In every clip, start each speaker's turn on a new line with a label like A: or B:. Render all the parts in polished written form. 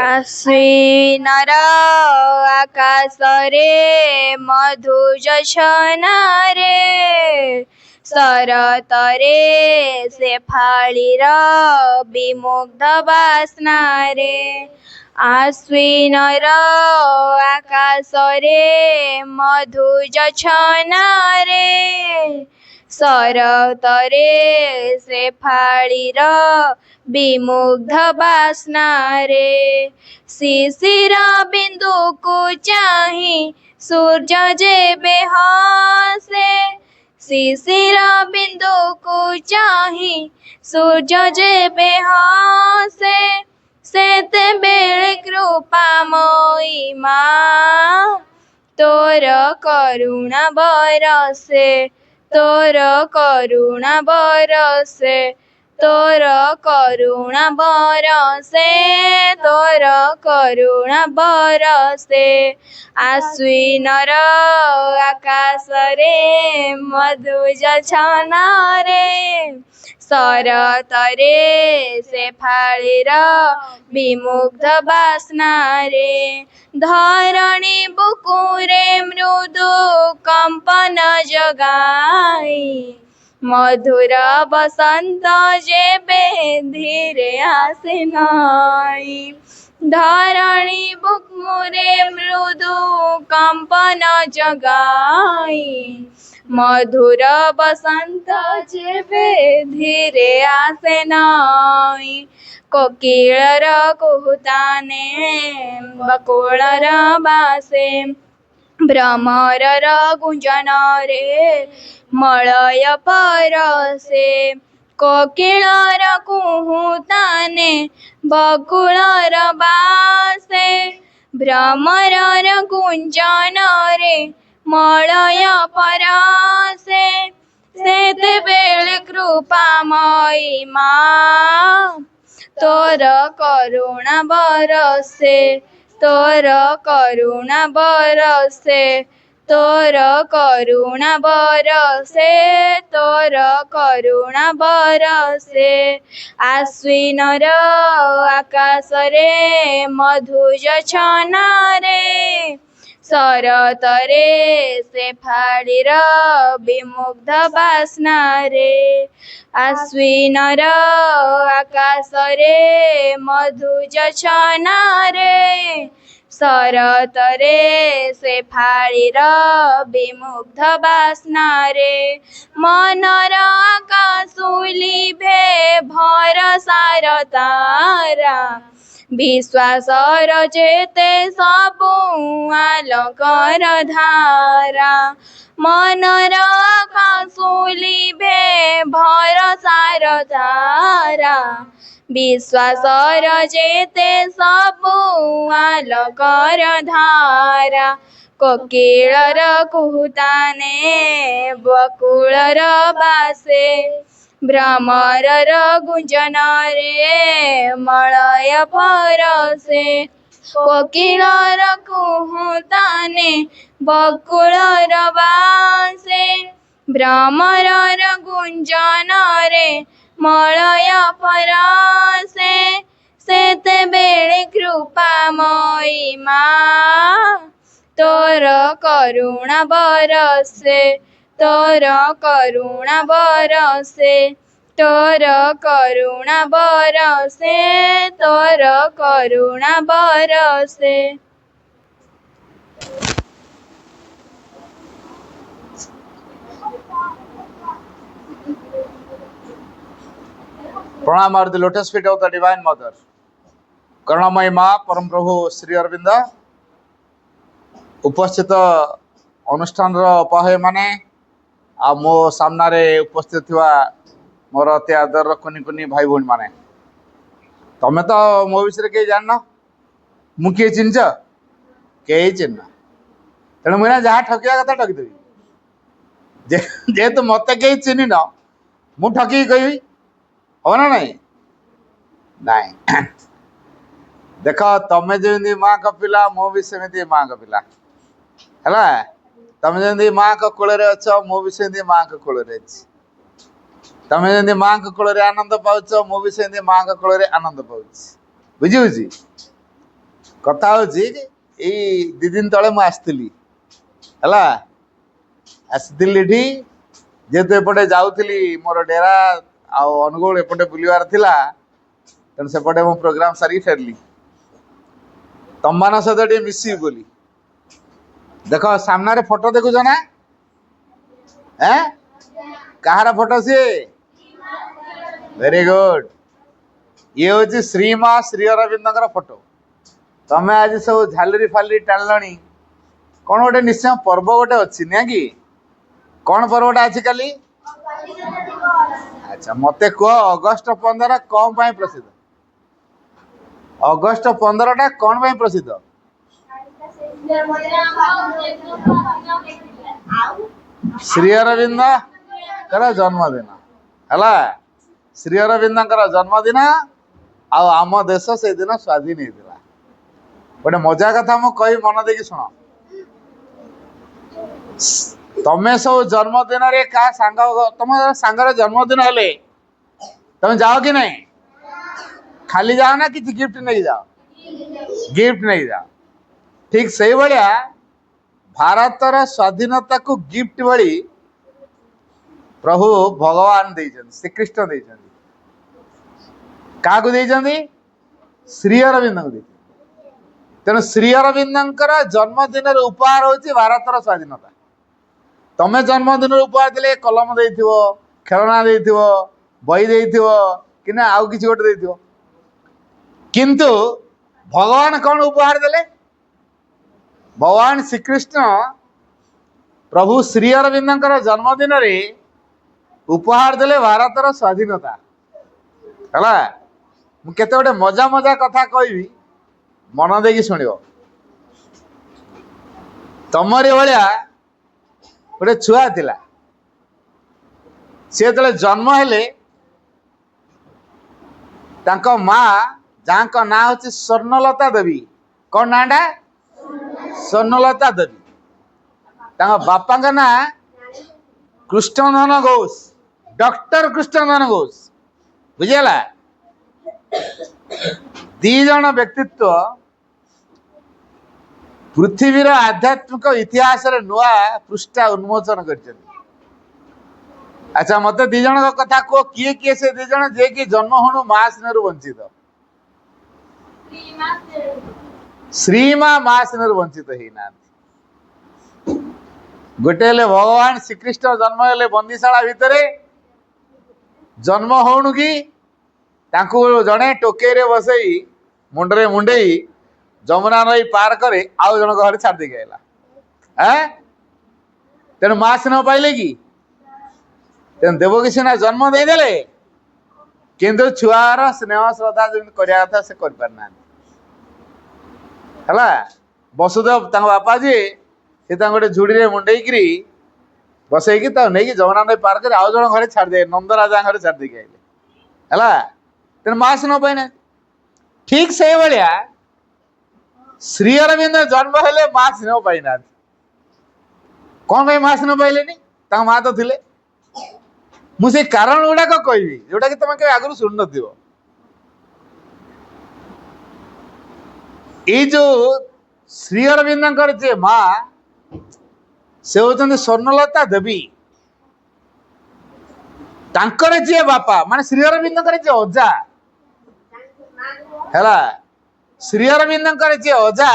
A: ଆଶ୍ୱିନର ଆକାଶରେ ମଧୁଯଚ୍ଛନାରେ ଶରତରେ ଶେଫାଳୀର ବିମୁଗ୍ଧ ବାସ୍ନାରେ। ଆଶ୍ୱିନର ଆକାଶରେ ମଧୁଯଚ୍ଛନାରେ ଶରତରେ ଶେଫାଳୀର ବିମୁଗ୍ଧ ବାସ୍ନାରେ ଶିଶିର ବିନ୍ଦୁକୁ ଚାହିଁ ସୂର୍ଯ୍ୟ ଯେବେ ହସେ। ଶିଶିର ବିନ୍ଦୁକୁ ଚାହିଁ ସୂର୍ଯ୍ୟ ଯେବେ ହସେ ସେତେବେଳେ କୃପାମୟୀ ମା ତୋର କରୁଣା ବରଷେ। ତୋର କରୁଣା ବରଷେ। ତୋର କରୁଣା ବରଷେ। ତୋର କରୁଣା ବରଷେ। ଆଶ୍ୱିନର ଆକାଶରେ ମଧୁଯଚ୍ଛନାରେ ଶରତରେ ଶେଫାଳୀର ବିମୁଗ୍ଧ ବାସ୍ନାରେ ଧରଣୀ ବୁକୁରେ ମୃଦୁ କମ୍ପନ ଜଗାଇ ମଧୁର ବସନ୍ତ ଯେବେ ଧୀରେ ଆସେ ନାଇ। ଧରଣୀ ବୁକୁରେ ମୃଦୁ କମ୍ପନ ଜଗାଇ ମଧୁର ବସନ୍ତ ଯେବେ ଧୀରେ ଆସେ ନାଇ। କୋକିଳର କୁହୁତାନେ ବକୁଳର ବାସେ ଭ୍ରମରର ଗୁଞ୍ଜନରେ ମଳୟ ପରଶେ। କୋକିଳର କୁହୁତାନେ ବକୁଳର ବାସେ ଭ୍ରମରର ଗୁଞ୍ଜନରେ ମଳୟ ପରଶେ ସେତେବେଳେ କୃପାମୟୀ ମା ତୋର କରୁଣା ବରଷେ। ତୋର କରୁଣା ବରଷେ। ତୋର କରୁଣା ବରଷେ। ତୋର କରୁଣା ବରଷେ। ଆଶ୍ୱିନର ଆକାଶରେ ମଧୁଯଚ୍ଛନାରେ ଶରତରେ ଶେଫାଳୀର ବିମୁଗ୍ଧ ବାସ୍ନାରେ। ଆଶ୍ୱିନର ଆକାଶରେ ମଧୁଯଚ୍ଛନାରେ ଶରତରେ ଶେଫାଳୀର ବିମୁଗ୍ଧ ବାସ୍ନାରେ ମନର ଆକାଶୁଲି ଭେ ଭରସାର ତାରା ବିଶ୍ୱାସର ଯେତେ ସବୁ ଆଲୋକର ଧାରା। ମନର ଆକାଶୁଲି ଭେ ଭରସାର ତାରା ବିଶ୍ୱାସର ଯେତେ ସବୁ ଆଲୋକର ଧାରା। କୋକିଳର କୁହୁତାନେ ବକୁଳର ବାସେ ଭ୍ରମରର ଗୁଞ୍ଜନରେ ମଳୟ ପରଶେ। କୋକିଳର କୁହୁତାନେ ବକୁଳର ବାସେ ଭ୍ରମରର ଗୁଞ୍ଜନରେ ମଳୟ ପରଶେ ସେତେବେଳେ କୃପାମୟୀ ମା ତୋର କରୁଣା ବରଷେ। ତୋର କରୁଣା ବରଷେ। ତୋର କରୁଣା ବରଷେ। ତୋର କରୁଣା ବରଷେ।
B: प्रणाम आर the lotus feet of the divine mother करुणामयी माँ परम प्रभु श्री अरविंद उपस्थित अनुष्ठान उपाहय माने आ मो सामने उपस्थित थिवा मोर अति आदर कुनी कुनी भाई भौणी माने तमें तो मो विषय कहीं जान मु किए चिन्ह कई चिन्ह तेणु मुझे जहाँ ठकिया कथा ठकीदेवी जेहेतु मत कहीं चिन्ह न मु ठकी कहबी हो ना नहीं नाई देख तमें जमी माँ का पिला मु भी सेमती माँ का पिला है तमें जमी माँ को कूल अच्छ मु भी सेमती माँ को कूल तमें जमी माँ को कूल आनंद पाच मु भी सेमती माँ को कूल आनंद पाच बुझी कथा हूँ दी दिन तले मुझी है आसती जेहेतु एपटे जाऊली मोर डेरा अनुगुल एपटे बुलवार थिला तेणु सेपटे मो प्रोग्राम सारी फेरली तम मान सहित मिसी बोली देख सामने फोटो देखुच ना कहार फोटो सी वेरी गुड ये हूँ श्री माँ श्री अरविंद फोटो तमें आज सब झालरी फालरी टाणल कौन गोटे निश्चय पर्व गोटे अच्छी ना कि कौन पर्वटा अच्छी काली अच्छा मत कह अगस्ट 15 कौन पाई प्रसिद्ध अगस्ट 15 कौन पाई प्रसिद्ध श्री अरविंद जन्मदिन है श्री अरविंद जन्मदिन आम देश से दिन स्वाधीन होता गोटे मजा कथा मु कही मन देखी शुण तमें सब जन्मदिन क्या सांग तुम सांगर जन्मदिन हेले तुम जाओ कि नहीं खाली जाओ ना कि गिफ्ट नहीं जाओ गिफ्ट नहीं जाओ ठीक से भाया भारतर स्वाधीनता को गिफ्ट भली प्रभु भगवान श्रीकृष्ण क्या श्री अरविंद को तेणु श्री अरविंद जन्मदिन उपहार हूँ भारतर स्वाधीनता तमें जन्मदिन उपहार दे कलम दे खेलना दे बही दे कि ना आउ कि गोटे दे किंतु भगवान कौन उपहार देले भगवान श्रीकृष्ण प्रभु श्री अरविंद जन्मदिन उपहार देले भारतर स्वाधीनता है मुझे गोटे मजा मजा कथा कहबी मन देकी शुण तमरी भाया गोटे छुआ थिला सी जो जन्म हेले तांको माँ जहाँ ना हूँ स्वर्णलता देवी कौन नाटा स्वर्णलता देवी बापा का ना कृष्णधन घोष डॉक्टर कृष्णधन घोष बुझीगला दी जन व्यक्तित्व पृथ्वीर आध्यात्मिक इतिहास नुआ पृष्ठा उन्मोचन कर अच्छा मत दी जन कथा कह किए किए से दी जन जे कि जन्म हणु माँ स्नेह वंचित श्री माँ स्नेह वंचित होना गोटे भगवान श्रीकृष्ण जन्म हेले बंदीशाला भितर जन्म हणु कि जड़े टोके बसई मुंडरे मुंडई जमुना नई पार करे आउ जन घर छाड़ देके आला तेणु माँ स्नेह पाइले कि तेणु देवकी सीना जन्म देदेले किंतु छुआर स्नेह श्रद्धा जो करवा कथा से कर वसुदेव बापा जी गोटे झुड़ी मुंडेकरी बसई नहीं जमुना नई पार कर आउ जन घर छाड़ दे नंदराजा घर छाड़ देके आइले है तेणु माँ स्नेह पाइना ठीक से भाया श्री अरविंद जन्म हेले माँ स्नेह पाइना कौन भाई माँ स्नेह पाइले माँ तो थे मुझे कारण गुड़ाक कहबी जोटा कि तुम कभी आगु शुण न ये जो श्री अरविंद जे माँ से होती स्वर्णलता देवी तांकर जे बापा माने श्री अरविंद जे अजा है श्री अरविंद जे अजा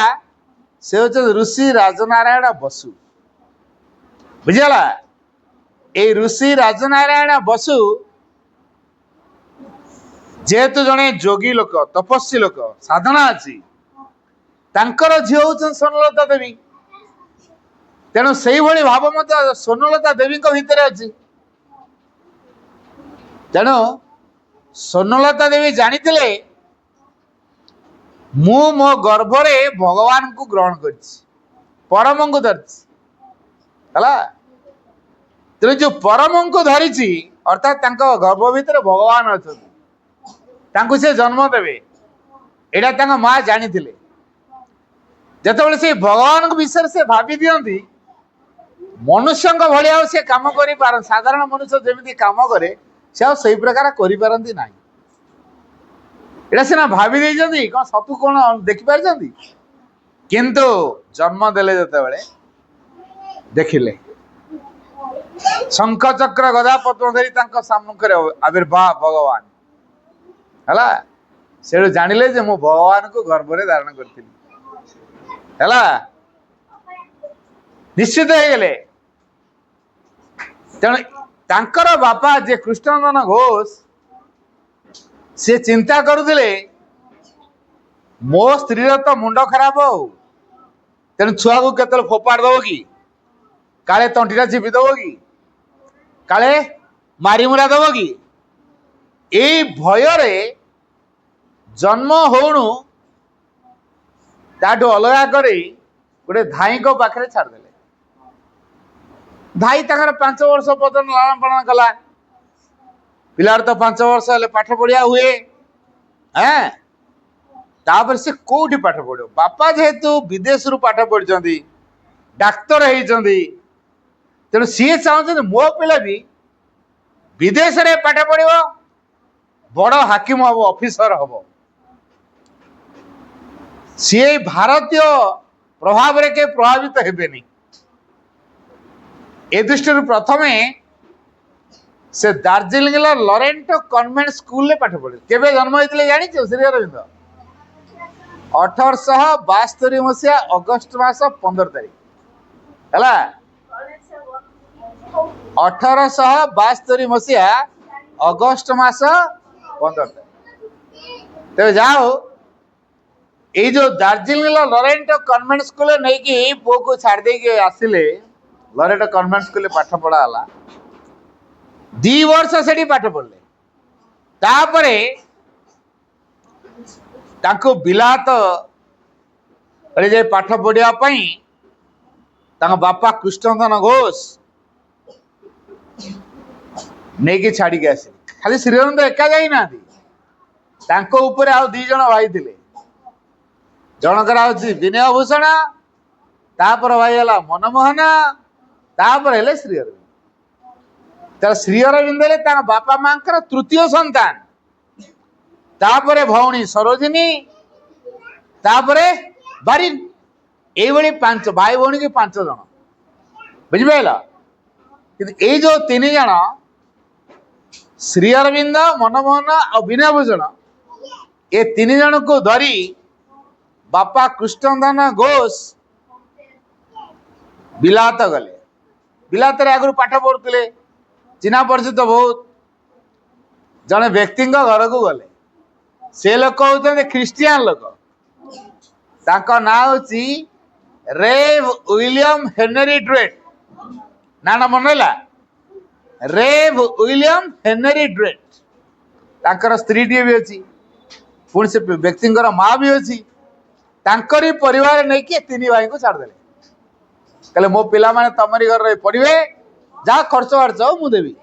B: से होते ऋषि राजनारायण बसु बुझीगला ए ऋषि राजनारायण बसु जेहेतु जड़े जोगी लोक तपस्वी लोक साधना अच्छी तांकर झील हूँ स्वर्णलता देवी तेणु से भाव मत स्वर्णलता देवी भितर अच्छी तेणु स्वर्णलता देवी जानी मु मो गर्भरे भगवान को ग्रहण कर परम को धरती तेरे जो परम को धरी अर्थात गर्भ भितर भगवान अच्छा से जन्म देवे यहाँ माँ जानी जिते से भगवान विषय से भावी दिखती मनुष्य भाया से कम कर साधारण मनुष्य जमी कम करे से प्रकार करपारती ना एटा सीना भावी देती कौन सतु कौन देखिपार किंतु जन्म देले जिते देखिले शंख चक्र गदा पद्म धरी सम्मुख आविर्भाव भगवान है से जानिले जे मु भगवान को गर्भरे धारण करथिली है निश्चित हो गले तेणु तांकर बापा जे कृष्णनंदन घोष से चिंता करुले मो स्त्री तो मुंड खराब हो तेणु छुआ को केतल फोपाड़ दब कि काले तंटीटा चिपी दब कि काले मारिमुरा दब कि यही भय जन्म होणु ताठू अलग कर गोटे धाई को पाखे छाड़देले धाई तक 5 वर्ष पर्यटन लालन पालन कला पिलार तो 5 वर्ष हेले पाठ पढ़िया हुए हैं तापर से कोठी पाठ पढ़ो बापा जेहेतु विदेश रु पाठ पढ़ी डाक्तर होती तेणु सी चाहते मो पिला भी विदेश रे पाठ पढ़ बड़ हाकिम हम ऑफिसर हम सी भारतीय प्रभाव रे के प्रभावित हेबेनी ए दृष्टि प्रथमे से दार्जिलिंग लरेन्टो कन्वेंट स्कूल ले पाठ पढ़े केबे जन्म होइतिले जानि छ श्री अरविंद 1872 मसीहा अगस्त मास 15 तारीख है 1872 मसीहा अगस्त मास 15 तारीख तेज जाओ ये जो दार्जिलिंग लरेन्टो कन्वेंट स्कूल नहीं कि पुओ को छाड़ दे के आसिले लरेन्टो कन्वेंट स्कूल पाठ पढ़ाला 2 वर्ष से पाठ पढ़ले तापरे ताको बिलात अरे जे पाठ पढ़िया पई ताको बापा कृष्णनंदन घोष नहीं कि छाड़ी के आसे खाली श्रीअरविंद एका जाई ना ताको ऊपर आ 2 जण भाई थिले जनकर हूँ विनय भूषण तापर भाई है मनमोहन तापर है श्री अरविंद तर श्री अरविंद बापा माँ तृतीय संतान तापर भौणी सरोजिनी तापर बारिन ये 5 भाई भौणी की 5 जन बुझिपाल कि ये जो 3 जन श्री अरविंद मनमोहन और विनय भूषण ये 3 जन को धरी बापा कृष्णनंदन घोष बिलात गले बिलात आगु पाठ पढ़ुते चिन्हा परिचित बहुत जड़े व्यक्ति घर को गले से लोक होते ख्रीस्टियान लोक ताका ना होची रेव विलियम हेनरी ड्रेट ना मन है रेव विलियम हेनरी ड्रेट ताकर स्त्री टी भी अच्छी पुणी से व्यक्ति माँ भी अच्छी तांकरी परिवार नहीं कि 3 भाई को छाड़देले कहले मो पिला माने तमरी घर रे पढ़िबे जा खर्च खर्च मु देवी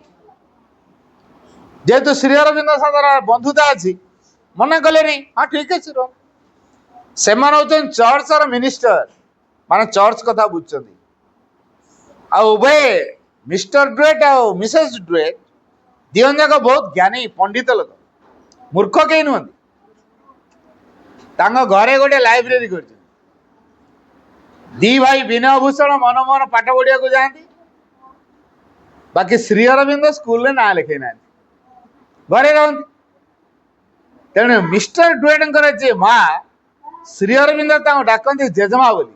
B: जेहेतु श्री अरविंद सादर बंधुता अच्छी मना कले नहीं हाँ ठीक अच्छे रो से चर्च मिनिस्टर माने चर्च कथा बुझुं उभय मिस्टर ड्रेट आ मिसेस ड्रेट दिहन जाक बहुत ज्ञानी पंडित लोक मूर्ख कहीं नुहति घरे गोटे लाइब्रेरी कर 2 भाई विनय भूषण मनमोहन पाठ पढ़िया को जाती बाकी श्री अरविंद स्कूल ना लिखे ना घरे रहती तेणु मिस्टर ड्वेडर जे माँ श्री अरविंद डाकती जेजमा बोली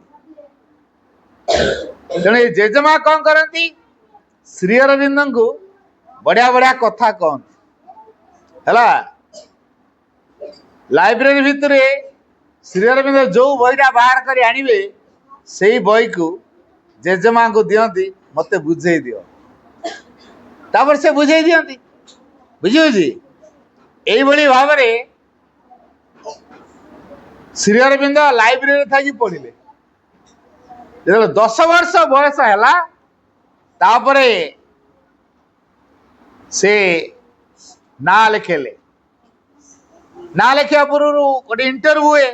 B: तेणु जेजमा कौन करती श्री अरविंद को बढ़िया बढ़िया कथा कहती है लाइब्रेरी भितर श्री अरविंद जो बईटा बाहर कर आनिबे से बई को जेजेमा को दियंती मते बुझे दियो तापर से बुझे दियंती बुझी यही भाव में श्री अरविंद लाइब्रेरी थी पढ़िले जो 10 वर्ष बयस है तापर से ना लिखेले ना लिखा पूर्व गोटे इंटरव्यू हुए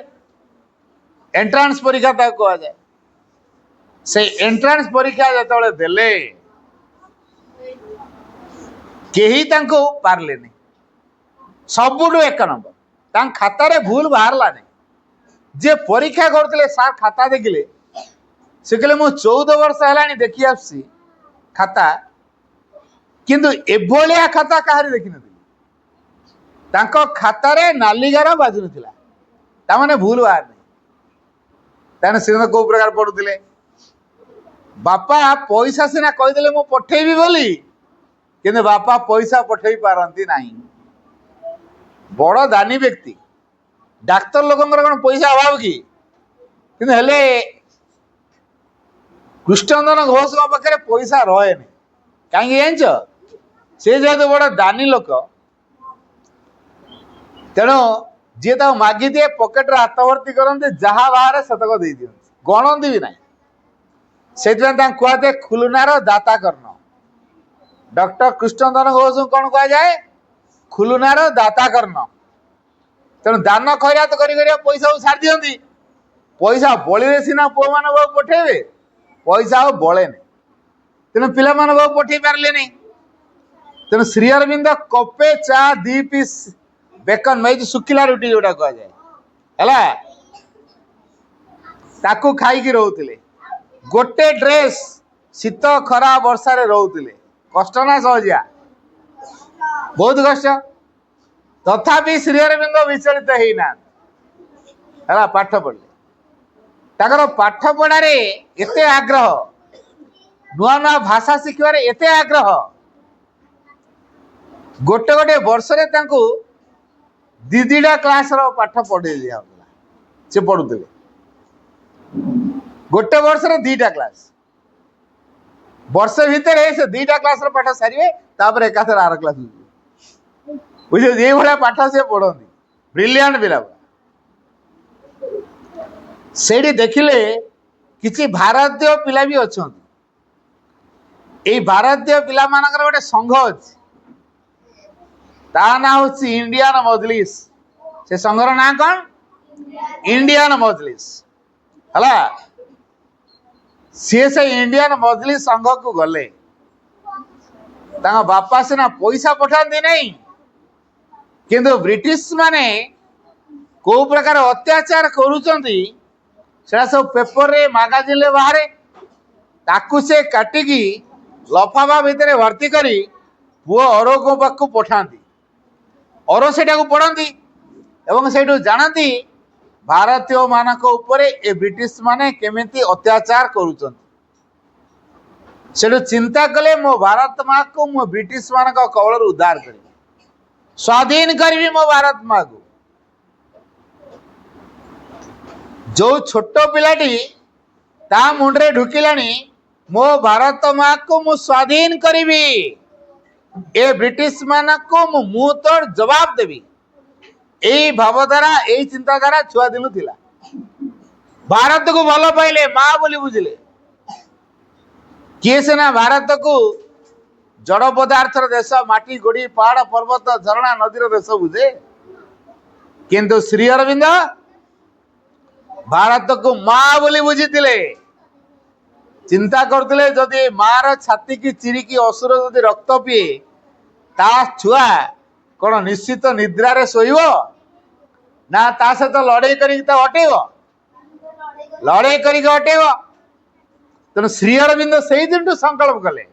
B: एंट्रांस परीक्षा तक कह जाए से एंट्रांस परीक्षा जो देले केही तांको पारले नहीं सबुठु 1 नंबर खातार भूल बाहरला नहीं जे परीक्षा करते सार खाता देखिले से कहले मु 14 वर्ष है देखी आसी खाता किंतु एभलिया खाता कहारी देखी न खातार नालिगार बाजू ना माने भूल बाहर नहीं ताने श्रीनाथ को प्रकार पढ़ुले बापा पैसा सीना कहीदेले मु पठेबी बोली किंतु बापा पैसा पठेई पारती नहीं बड़ दानी व्यक्ति डाक्तर लोकंर कौन पैसा अभाव कि हेले कृष्णनंदन घोष पाखे पैसा रहे कहीं जान से जेहेतु बड़ दानी लोक तेणु जी मागी दिए पकेट हाथ भर्ती करते जहाँ बाहर सेतक दे दिखती गणती भी ना से कहते खुलनार दाता कर्ण डॉक्टर कृष्णनंदन घोष कौन कह जाए खुलनार दाता कर्ण तेणु दान खैरात कर पैसा सारी दिखती पैसा बड़ी सीना पुआ मान पठेबे पैसा बड़े नहीं तेणु पिला पठे पारे नहीं तेणु श्री अरविंद कपे चा 2 पीस बेकन मैं सुखिला रुटी जोटा कह जाए ताकू खाई रोते गोटे ड्रेस शीत खरा वर्षा रोते कष्ट ना सहजिया बहुत कष्ट तथापि श्री अरविंद विचलित होना पाठ पढ़ले ताकर पाठ पढ़ार एत आग्रह नुआ नुआ भाषा शिखबार एत आग्रह गोटे गोटे वर्ष दीटा क्लास रो पाठ पढ़े दिया से पढ़ुले गोटे वर्ष 2टा क्लास वर्ष भितर से 2टा क्लास रो पाठ सारे तापर एकाथर आर क्लास बुझे ये भाया पाठ से पढ़ती ब्रिलियंट पिला से देखिले किसी भारतीय पिला भी अच्छा ये भारतीय पिला मानकर गोटे संघ अच्छी ता ना हूँ इंडियन मजलिस से संघर ना कौन इंडियन मजलिस है सी से इंडियन मजलिस संघ को गले बापा सीना पैसा पठाती नहीं किंतु ब्रिटिश माने को प्रकार अत्याचार करुचंती सेटा सब पेपर रे मैगजीन रे बाहरे ताकू से काटिकी लफाफा भितर भर्ती करी पुओ अरो को पाखु पठाती और सेटा को पढ़ती एवं सेठू जानती भारतीय मानक उपरे ए ब्रिटिश माने केमिति अत्याचार करुचंती सेठू चिंता कले मो भारत माँ को मो ब्रिटिश मानक कवल उद्धार करी स्वाधीन करी मो भारत माँ को जो छोट पिलाटी ता मुंडरे ढुकिलानी मो भारत माँ को मु स्वाधीन करी ए ब्रिटिश मानक को मु तोड़ जवाब देवी यही भावधारा यही चिंताधारा छुआ दिनु थिला भारत को भल पाइले माँ बोली बुझिले किए सेना भारत को जड़ पदार्थर देश माटी गोड़ी पहाड़ पर्वत झरणा नदीर देश बुझे किंतु श्री अरविंद भारत को माँ बोली बुझीतिले चिंता करते जदि मार छाती की चिरिकी असुर जदि रक्त पीए ता छुआ कौन निश्चित निद्रा रे सोइब ना ता सहित लड़ाई कर हटेब लड़ाई कर हटेब तेणु श्री अरविंद से दिन संकल्प कले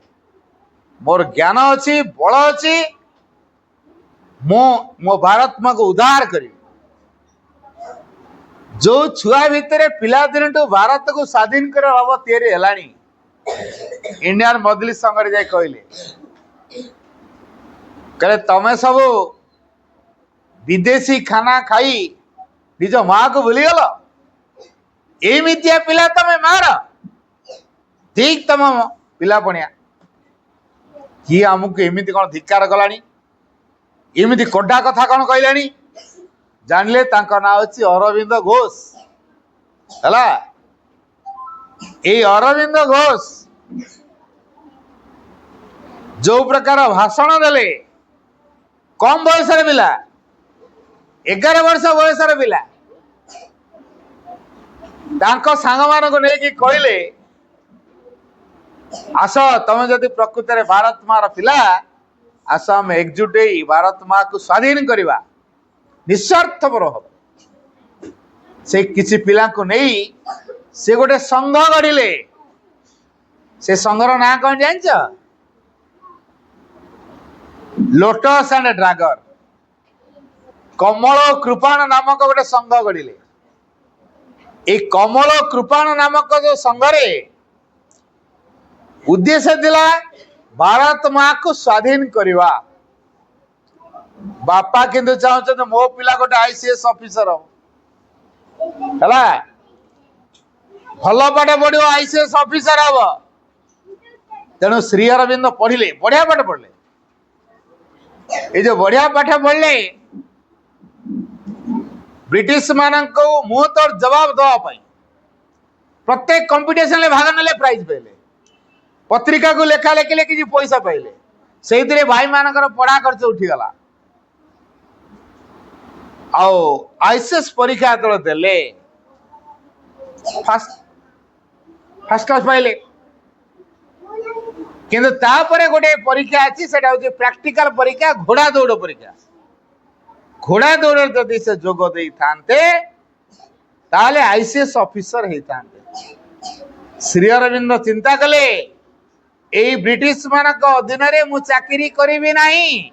B: मोर ज्ञान अच्छी बल अच्छी मो भारत माँ को उद्धार करी जो छुआ भितर पिला दिन भारत को स्वाधीन कर भाव तैयारी है इंडियन मजलिस संघ जाए कहले तमें सब विदेशी खाना खाई निज माँ को भूलीगल एमितिया पिला तमे मार ठीक तम पिला पणिया किए आमको एमती कौन धिक्कार कलानी एमती कोडा कथा कौन कहलानी जानले तांका ना होची अरविंद घोष हला ए अरविंद घोष जो प्रकार भाषण देले कम बयस पिला 11 वर्ष बयस पिला तांको सांग मान को नहीं कहले आस तुम जदि प्रकृत में भारत माँ पिला आस आम एकजुट भारत माँ को स्वाधीन करवा निस्वार्थपर हम से किसी पिला को नहीं से गोटे संघ गढ़ले से संघर ना कौन जान लोटस एंड ड्रागर कमल कृपाण नामक गोटे संघ गढ़ले ए कमल कृपाण नामक जो संघरे उद्देश्य दिला भारत माँ को स्वाधीन करवा बापा किंतु चाहते मो पिला गोटे आईसीएस ऑफिसर हला भल पाठ पढ़ो आईसीएस ऑफिसर हम तेणु श्री अरविंद पढ़ले बढ़िया पाठ पढ़ले ये जो बढ़िया पाठ पढ़ले ब्रिटिश मान को मुंह तोड़ जवाब दवाई प्रत्येक कंपटीशन में भाग ने प्राइज पाइले पत्रिका को लेखा लेखिले कि पैसा पाइले से भाई मानकर पढ़ा खर्च उठीगला आईसीएस परीक्षा जो देले फर्स्ट क्लास पाइले किंतु तापरे गोटे परीक्षा अच्छी सेटा होची प्रैक्टिकल परीक्षा घोड़ा दौड़ परीक्षा घोड़ा दौड़ जदि से जोग दे थांते ताले आईसीएस ऑफिसर होता श्री अरविंद चिंता कले ए ब्रिटिश मानक अधीन मु चाकरी करी नहीं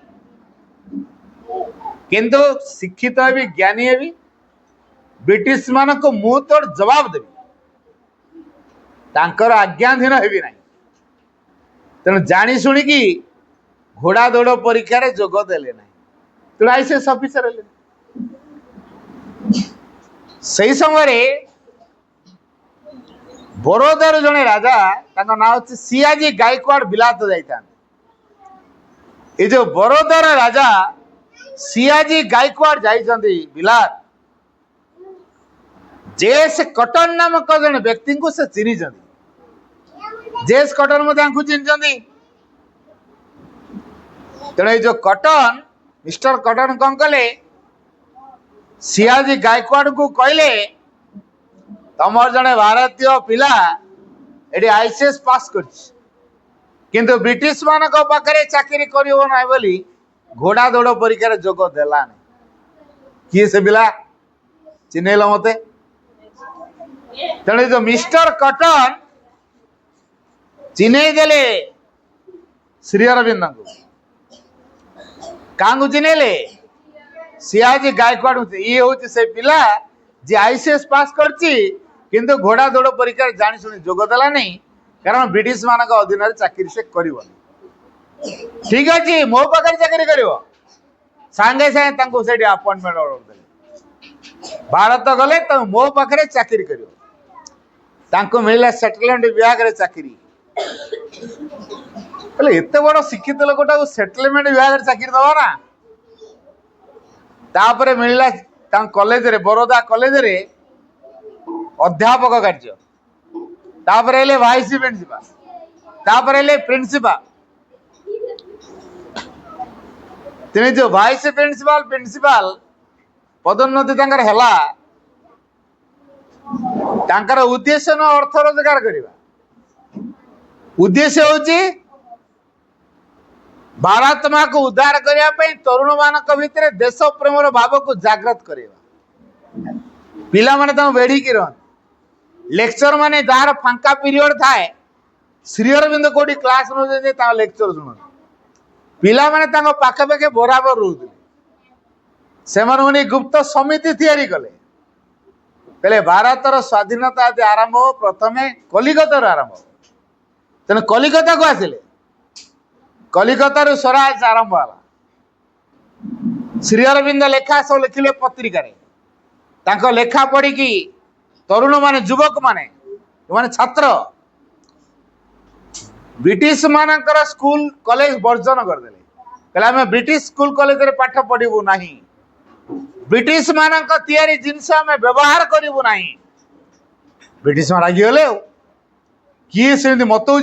B: किंतु शिक्षित हेबी ज्ञानी हेबी ब्रिटिश मानक मुंह तोड़ जवाब देवी तांकर आज्ञाधीन हेबी नहीं तेणु जानी शुणिकी घोड़ा दौड़ परीक्षा रे जोग देले नहीं तेणु आईसीएस ऑफिसर हेले सही समय बरोदार जने राजा तांका ना होची सियाजी गायकवाड़ बिलात जाइता ए जो बरोदार राजा सियाजी गायकवाड़ जाइछंती बिलात जेस कटन नामक जने व्यक्ति को से चिन्ही जेस कटन मध्य चिन्हती तेणु जो कटन मिस्टर कटन कौन कले सियाजी गायकवाड़ को कहले तमर जने भारतीय पिला एडी आईसीएस पास किंतु ब्रिटिश मान पाखे चाकरी कर घोड़ा दौड़ परीक्षा जोग देला किए से पिला चिन्हल मते तेणु जो मिस्टर कटन चिन्ह देले श्री अरविंद को क्या चिन्हले सियाजी गायकवाड़ ये हूँ से पिला जे आईसीएस पास करची किंतु घोड़ा दौड़ परीक्षा जानी शुणी जोग देला नहीं कारण ब्रिटिश मानक अधीन चाकरी से कर ठीक अच्छे मो पाखे चाकरी कर सांगे सांगे से अपॉइंटमेंट ऑर्डर देले भारत गले तो मो पाखे चाकरी कर मिलला सेटलमेंट विभाग रे चाकरी एत बड़ शिक्षित लोकटा सेटलमेंट विभाग चाकरी दबा ना तापर मिलला कॉलेज रे बरोदा कॉलेज रे अध्यापक कार्य तापर वाइस प्रिंसिपल तापर प्रिंसिपल तेने जो वाइस प्रिंसिपल प्रिंसिपल पदोन्नति तांकर उद्देश्य न अर्थ रोजगार करवा उद्देश्य होची भारत माँ को उद्धार करने तरुण मान भितर देश प्रेम भाव को जागृत करवा पिला माने तम बेड़ी की रहन लेक्चर माने जार फांका पीरियड थाए श्री अरविंद कोडी क्लास नो जे ता लेक्चर सुन पिला माने तांको पाखे पाखे बराबर रहउतले से माने गुप्त समिति तैयारी कले पहले भारतर स्वाधीनता आरंभ हो प्रथमे कलिकता आरंभ तेना कलिकता को आसिले कलिकता स्वराज आरंभ है श्री अरविंद लेखा सब लिखिले पत्रिका तांको लेखा पढ़ी कि तरुण माने युवक माने माने छात्र ब्रिटिश मानकर स्कूल कॉलेज वर्जन करदेले कहले आम ब्रिटिश स्कूल कॉलेज रे पाठ पढ़िबू नाही ब्रिटिश मानक तैयारी जिनस आम व्यवहार करिबू नाही ब्रिटिश मान रागी गले किए से मत हूँ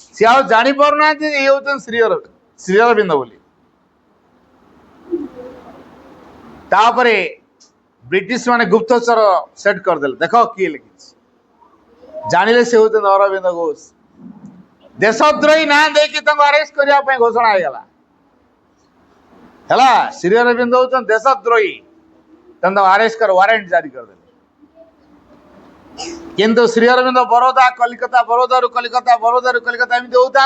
B: सी आ जानी पारना ये हूँ श्री अरविंद बोली तापरे ब्रिटिश माने गुप्तचर सेट करदेले देख किए लिखी जानिले से हूँ अरविंद घोष देशद्रोही ना देखी अरेस्ट करने घोषणा होगा है श्री अरविंद हूँ देशद्रोही अरेस्ट कर वारंट जारी करदे किंतु श्री अरविंद बरोदा कलिकता बरोदा रु कलिकता बरोदा रु कलिकता एमती होता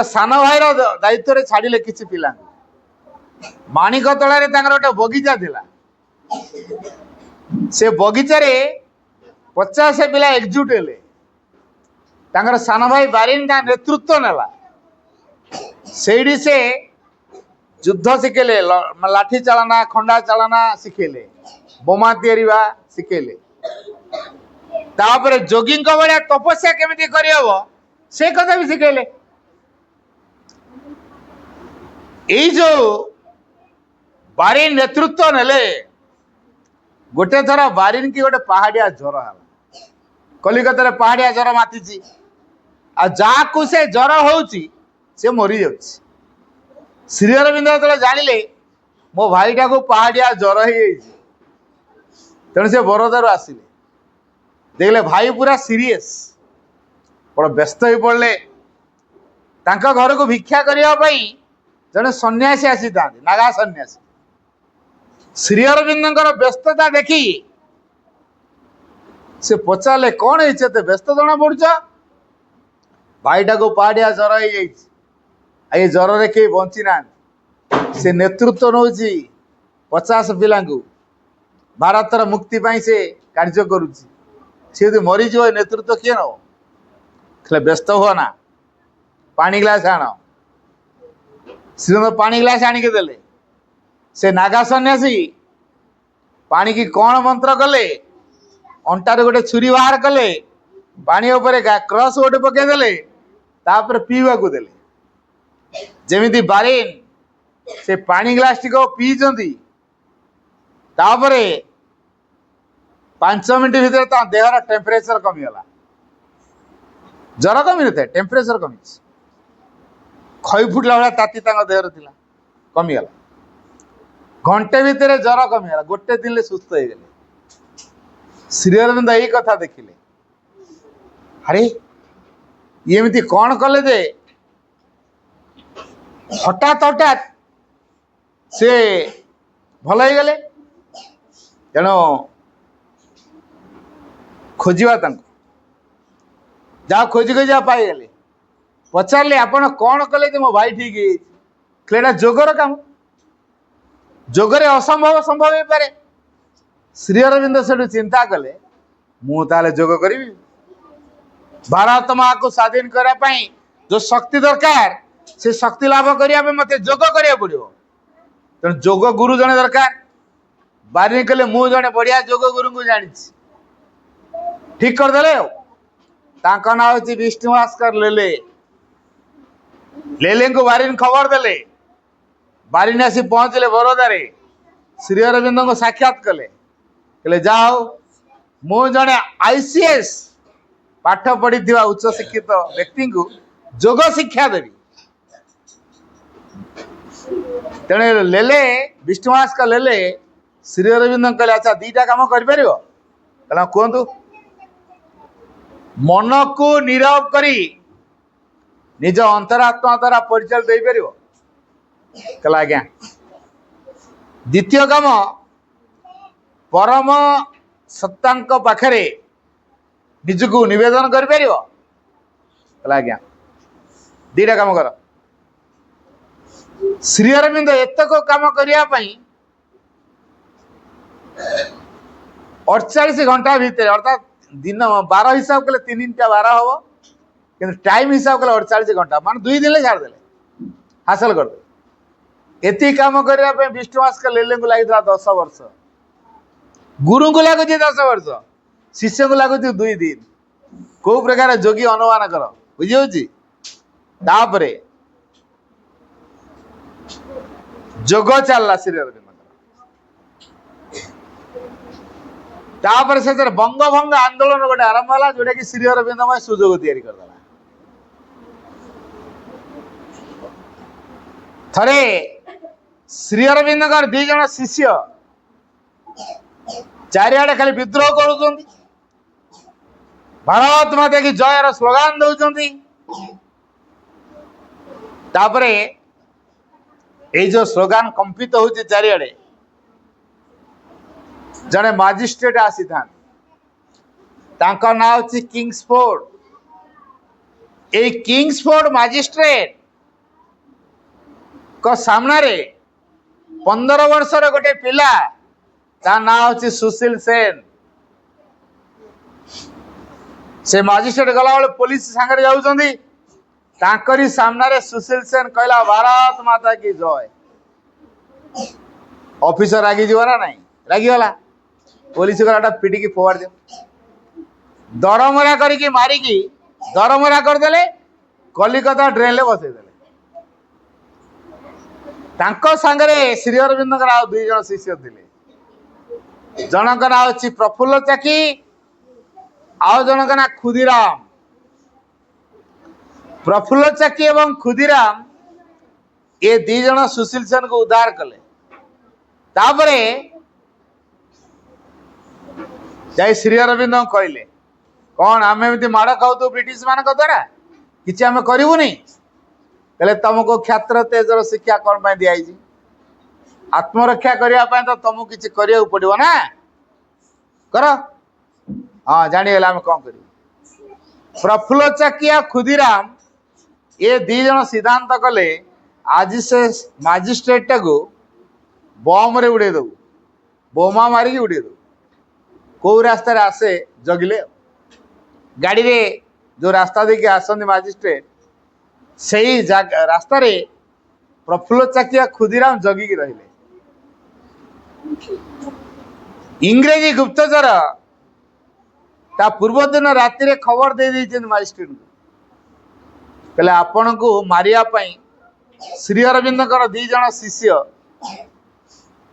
B: सान भाई दायित्व छाड़िले किसी पिला माणिक तलारे गोटे बगीचा थिला से बगीचा रे 50 पिला एकजुट हेले सान भाई बारिन नेतृत्व नेला सेठी से युद्ध शिखेले लाठी चालना खंडा चालना शिखेले बोमा तैयारीवा शिखेले तापरे जोगी भाया तपस्या केमिति करहब से कथा भी शिखेले एई जो बारिन नेतृत्व नेले गोटे थर बारिन की गोटे पहाड़िया ज्वर है कलिकता पहाड़िया ज्वर माती आ जाकू से ज्वर होउची से मरी जाउची श्री अरविंद जो जानिले मो भाईटा को पहाड़िया ज्वर हो तेणु से बरोदार आसिले देखले भाई पूरा सीरियस बड़ा व्यस्त हो पड़े घर को भिक्षा करने जड़े सन्यासी आसी था नागा सन्यासी श्री अरविंद व्यस्तता देखी से पचारे कौन है व्यस्त जना पड़ुच भाईटा को पहाड़िया ज्वर हो ये ज्वर रे कई बंची ना से नेतृत्व नौ 50 पिला भारतर मुक्ति पाई से कार्य करुच्ची मरीज नेतृत्व किए नव व्यस्त हुआ ना पानी ग्लास आण श्रीधर पानी ग्लास आणिके देले से नागा सन्यासी पानी की कौन मंत्र कले अंटार गोटे छुरी बाहर कले पानी उपरे क्रॉस गोटे पकईदे तापर पीवा को देले जेमिति बारिन से पानी ग्लास टी पीचंती तापरे 5 मिनट भीतर देहर टेम्परेचर कमीगला ज्वर कमी न था टेम्परेचर कमी खई फुटला भाया ताती देहर थिला कमीगला घंटे भितर ज्वर कमीगला गोटे दिन सुस्थ हो गले श्री अरविंद यही कथा देखिले अरे एमती कौन कले जे हठात हठात से भल हो गले तेणु खोजा जहाँ खोजी खोजा पाईगले पचारे आपण कौन कले मो भाई ठीक है जोगर काम जोगरे असंभव संभव हो पारे श्री अरविंद से चिंता कले मुझे जोग करी भारत माँ को स्वाधीन करने जो शक्ति दरकार से शक्ति लाभ करने मत जोग करा पड़ो तेणु जोग गुरु जड़े दरकार बारिनी कहले मु जड़े बढ़िया जोग गुरु को जानी ठीक करदे ना हूँ विष्णु भास्कर लेले लेले को बारिन खबर देले बारिनी आसी पहुँचले बरोदा श्री अरविंद को साक्षात कले कहले जाओ मु जड़े आईसीएस पाठ पढ़ी उच्च शिक्षित व्यक्ति को जोग शिक्षा देवी तेणे लेले विष्णु भास्कर लेले श्री अरविंद कहले अच्छा 2टा काम कर कहतु मन को नीरव करी निज अंतरात्मा द्वारा परिचय दे पार कहला आज्ञा द्वितीय काम परम सत्ता पाखरे निजको निवेदन कर पार कहला आज्ञा 2टा काम कर श्री अरविंद एतक काम करने 48 घंटा भितर अर्थात दिन 12 हिसाब कले 3टा 12 हम कि टाइम हिसाब कले 48 घंटा मान 2 दिन छाड़दे हासिल करदे एति काम करने विष्णुवास का लेले को लगी 10 वर्ष, गुरु को लगुच 10 वर्ष, शिष्य को लगुच 2 दिन। को प्रकार जोगी अनुमान कर बुझी। तापरे जोग चलला श्री अरविंद तापर से बंग भंग आंदोलन गोटे आरंभ है जोटा कि श्री अरविंद सुजोग तैयारी करदेला। थरे श्री अरविंद 2 जन शिष्य चारिआडे खाली विद्रोह कर भारत माता की जयर स्लोगान दौरान। तापरे ये जो स्लोगान कंपित होची चारिआडे जड़े मजिस्ट्रेट आसी था तांका ना होची किंग्सफोर्ड। ए किंग्सफोर्ड मजिस्ट्रेट को सामना रे 15 वर्षर गोटे पिला ता ना होची सुशील सेन। से मजिस्ट्रेट गला बेले पुलिस सांगरे जाउछंदी तांकरी सामना रे सुशील सेन कहला भारत माता की जय। ऑफिसर रागी जीव ना नहीं रागी वाला पुलिस गलाटा पिटी की फोड़ दियो दरमरा करिकी मारिकी दरमरा कर देले कलिकता ट्रेन ले बसई देले। तांको सांगरे श्री अरविंद 2 जन शिष्य थिले जनक ना होची प्रफुल्ल चाकी आउ जनक ना खुदीराम। प्रफुल्ल चाकी एवं खुदीराम ये 2 जन सुशील सेन को उद्धार कले। तापरे जाई श्री अरविंद कहले कौन आम एमती माड़ खाऊ तो ब्रिटिश मान द्वारा कि आम करूनी कहले तुमको क्षात्र तेजर शिक्षा कौन पाई दिखाई आत्मरक्षा करने तो तुमको किसी करिया पड़ो ना कर। हाँ जानीगले आम कौन कर। प्रफुल्ल चाकिया खुदीराम ये 2 जन सिद्धांत कले आज से मजिस्ट्रेट को बम रे उड़े दबू बोमा मारिकी उड़े दबू। कौ रास्तार आसे जगिले गाड़ी रे जो रास्ता देखिए आसंदी मजिस्ट्रेट से ही रास्ता रे प्रफुल्ल चाकिया खुदीराम जगिकी रहिले। इंग्रेजी गुप्तचर ता पूर्व दिन राति रे खबर दे दी मजिस्ट्रेट को कहले आपण को मारिया पई श्री अरविंद 2 जन शिष्य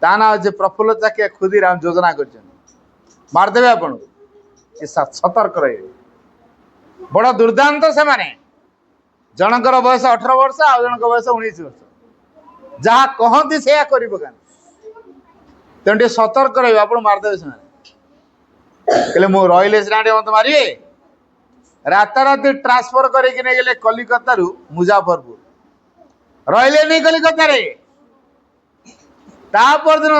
B: ता ना जे प्रफुल्ल चाकिया खुदीराम योजना कर मारदेवे आपण को सतर्क रहे। बड़ दुर्दांत से माने जनकर बयस 18 वर्ष आ जनक बयस 19 वर्ष जहाँ कहती से कर तेणु सतर्क रही आप मारदेवे से कहले मु रहिले मत मारे राताराति ट्रांसफर करके नहीं गले कलिकता रु मुजफ्फरपुर रहिले नहीं कलिकता रे। तापर दिन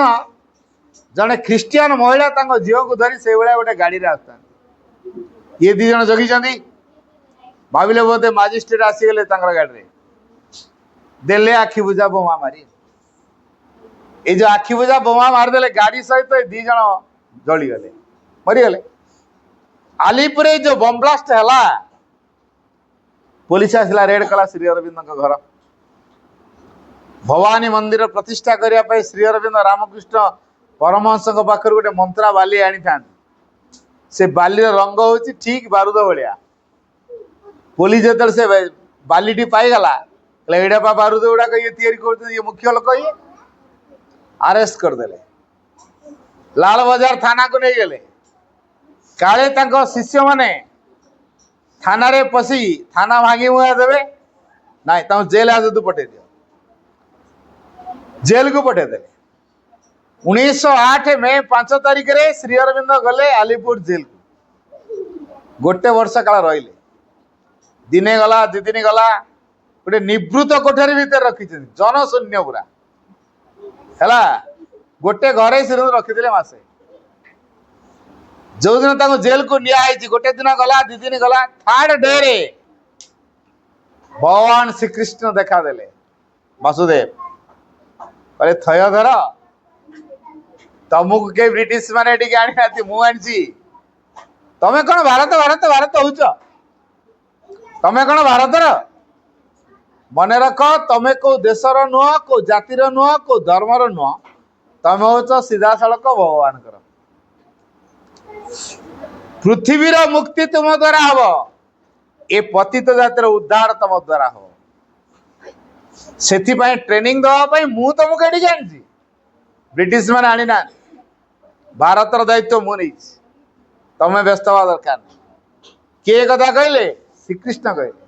B: जड़े ख्रीस्टियान महिला झील को धरी से भाया गोटे गाड़ी रे आसता ये 2 जन जगी भाविले बोधे मजिस्ट्रेट आसीगले गाड़ी देले आखि बुझा बोमा मारी ये जो आखि बुझा बोमा मारदेले गाड़ी सहित तो 2 जन जलीगले मरीगले। आलीपुर जो बम ब्लास्ट है पुलिस आसला रेड कला श्री अरविंद घर भवानी मंदिर प्रतिष्ठा करने श्री अरविंद रामकृष्ण परमहंस पाखर गोटे मंत्रा बाली आनी था से बाली रंग हो ठीक बारूद भाया पुलिस जो से बालीटी पाईगला एटा पा बारूद गुड़ाक ये ये मुख्य लोक ये अरेस्ट करदे लाल बजार थाना को नहीं गले काले शिष्य माने थाना रे पशी थाना भांगी मुआ देवे ना जेल हाजत पठे दियो जेल को पठेदे। 1908 मे 5 तारिख रे श्री अरविंद गले आलीपुर जेल को गोटे वर्ष काल रहिले दिने गला 2 दिन गला गोटे निवृत्त कोठरी भीतर रखी जनशून्य पूरा है गोटे घरे श्री रखीदे मसे जो दिन जेल को निया गोटे दिन गला 2 दिन गला 3rd डे रे भगवान श्रीकृष्ण देखा देले वासुदेव अरे थय धर तुमको के ब्रिटिश माने आनी मुझे तमें कौन भारत भारत भारत हो तमें कौन भारतर मने रख तमे को देशर नुह को जातिर नुह को धर्मर नुह तमे हो सीधा सड़क भगवान कर पृथ्वीर मुक्ति तुम द्वारा हम ए पतित जातिर उद्धार तुम द्वारा हम से ट्रेनिंग दवाई मु तुमको ये जानी ब्रिटिश मैंने आनी ना भारतर दायित्व मुझे तमें व्यस्त हवा दरकार किए कथा कहले श्रीकृष्ण कहले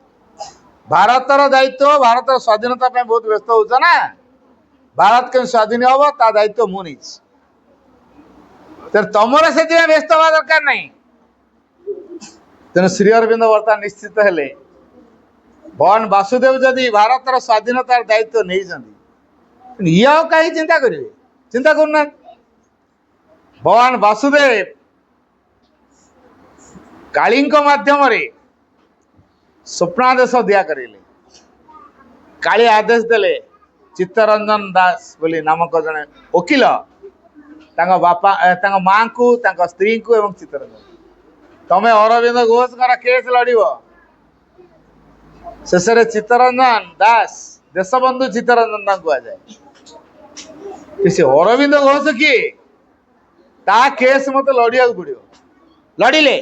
B: भारतर दायित्व भारतर स्वाधीनता बहुत व्यस्त हो ना भारत के स्वाधीन हम ता दायित्व मुझे तुमर से व्यस्त हवा दरकार नहीं तेणु श्री अरविंद बर्तमान निश्चित हेले भगवान वासुदेव जदि भारतर स्वाधीनतार दायित्व नहीं ये कहीं चिंता करेंगे चिंता करना भगवान वासुदेव काली माध्यम स्वप्नादेश दिया करेले काली आदेश देले चित्तरंजन दास बोली नामक जने वकिल बापा माँ को स्त्री को एवं चित्तरंजन तमें अरविंद घोष केस लड़ शेष चित्तरंजन दास देशबंधु चित्तरंजन कह जाए से अरविंद घोष किए ता केस मत लड़िया पड़ो लड़िले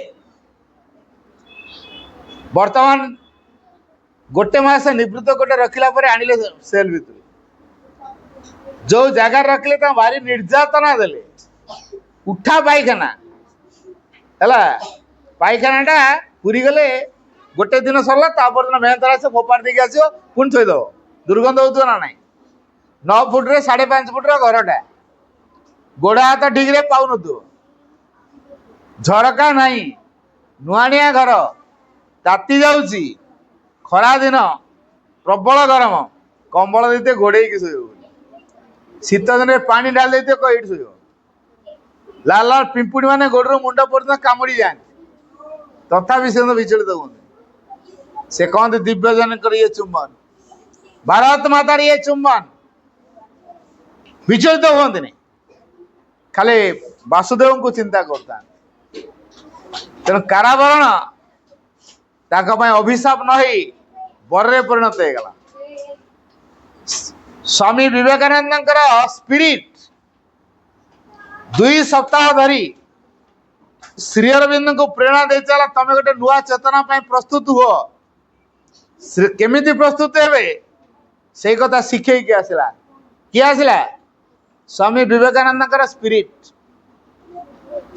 B: वर्तमान गोटे मस निवृत्त गोटे रखला आनिले सेल भर जो जगार रखिले भारी निर्यातना देले उठा पायखाना है पायखाना पूरी गले गोटे दिन सरला तापर दिन मेहनत आस फोपाड़ देके आसो पुणी थोद दुर्गंध हो ना 9 फुट 5.5 फुट घरटा गोड़ हाथ ठीक रे पाऊन झरका नहीं नुआनिया घर ताती जाऊँगी खरा दिन प्रबल गरम कंबल देते घोड़े शो शीत दिन पानी डाल देते कई शो लाल लाल पिंपुड़ी मैंने गोड़ मुंड पर्यटन कामुड़ी जाए तथापि से विचलित हूँ से कहते दिव्यजन कर ये चुंबन भारत मातार ये चुंबन विचलित हमें नहीं खाली वासुदेव को चिंता करता तेणु कारावरण अभिशाप नहीं बर्रे परिणत होगा स्वामी विवेकानंद स्पिरिट 2 सप्ताह धरी श्री अरविंद को प्रेरणा दे चला तमें गोटे नुआ चेतना प्रस्तुत हुआ केमिति प्रस्तुत हे से कथा शिखे आसला किए आसला स्वामी विवेकानंद स्पिरिट